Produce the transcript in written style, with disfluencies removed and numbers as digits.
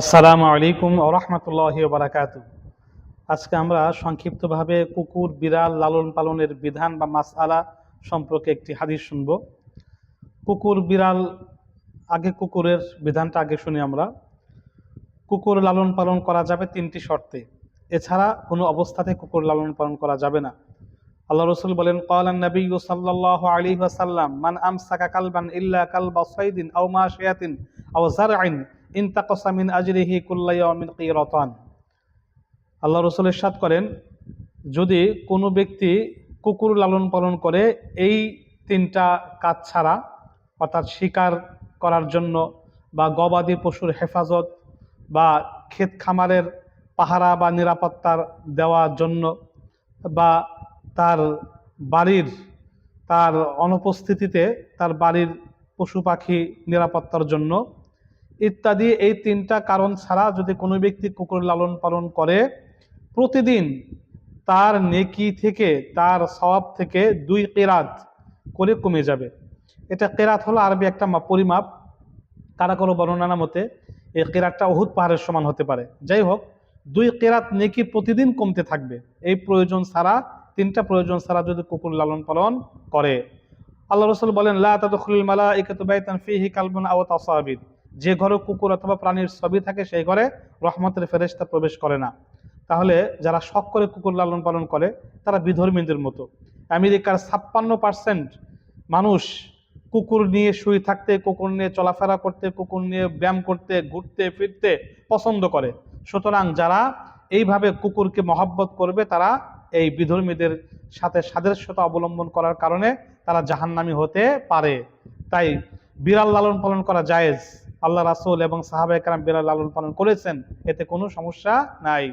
আসসালামু আলাইকুম ওয়া রাহমাতুল্লাহি ওয়া বারাকাতুহু। আজকে আমরা সংক্ষিপ্তভাবে কুকুর বিড়াল লালন পালনের বিধান বা মাসআলা সম্পর্কে একটি হাদিস শুনব। কুকুর বিড়াল, আগে কুকুরের বিধানটা আগে শুনি আমরা। কুকুর লালন পালন করা যাবে তিনটি শর্তে, এছাড়া কোনো অবস্থাতে কুকুর লালন পালন করা যাবে না। আল্লাহ রসুল বলেন, ক্বালান নাবিয়্যু সাল্লাল্লাহু আলাইহি ওয়াসাল্লাম, মান আমসাকা কালবান ইল্লা কালবা সাইদিন আও মাশিয়াতিন আও যারইন ইনতাকাসা মিন আজরিহি কুল্লা ইয়াউমিন কিরাতান। আল্লাহ রসুল ইরশাদ করেন, যদি কোনো ব্যক্তি কুকুর লালন পালন করে এই তিনটা কাজ ছাড়া, অর্থাৎ শিকার করার জন্য বা গবাদি পশুর হেফাজত বা ক্ষেত খামারের পাহারা বা নিরাপত্তার দেওয়ার জন্য বা তার বাড়ির, তার অনুপস্থিতিতে তার বাড়ির পশু পাখি নিরাপত্তার জন্য ইত্যাদি, এই তিনটা কারণ ছাড়া যদি কোনো ব্যক্তি কুকুর লালন পালন করে, প্রতিদিন তার নেকি থেকে, তার সওয়াব থেকে 2 কিরাত করে কমে যাবে। এটা কিরাত হলো আরবি একটা পরিমাপ। কারা কারো বর্ণনা মতে এই কিরাতটা উহুদ পাহাড়ের সমান হতে পারে। যাই হোক, 2 কিরাত নেকি প্রতিদিন কমতে থাকবে, এই প্রয়োজন ছাড়া, তিনটা প্রয়োজন ছাড়া যদি কুকুর লালন পালন করে। আল্লাহ রসুল বলেন, লা তাদখুলুল মালাইকাতু বাইতান ফীহি কালবুন আও তাসাবির, যে ঘরে কুকুর অথবা প্রাণীর ছবি থাকে সেই ঘরে রহমতের ফেরেশতা প্রবেশ করে না। তাহলে যারা শখ করে কুকুর লালন পালন করে তারা বিধর্মীদের মতো। আমেরিকার 56% মানুষ কুকুর নিয়ে শুয়ে থাকতে, কুকুর নিয়ে চলাফেরা করতে, কুকুর নিয়ে ব্যায়াম করতে, ঘুরতে ফিরতে পছন্দ করে। সুতরাং যারা এইভাবে কুকুরকে মহব্বত করবে তারা এই বিধর্মীদের সাথে সাদৃশ্যতা অবলম্বন করার কারণে তারা জাহান্নামী হতে পারে। তাই বিড়াল লালন পালন করা জায়েজ। আল্লাহ রাসূল এবং সাহাবায়ে কেরাম বিড়াল লালন পালন করেছেন, এতে কোনো সমস্যা নাই।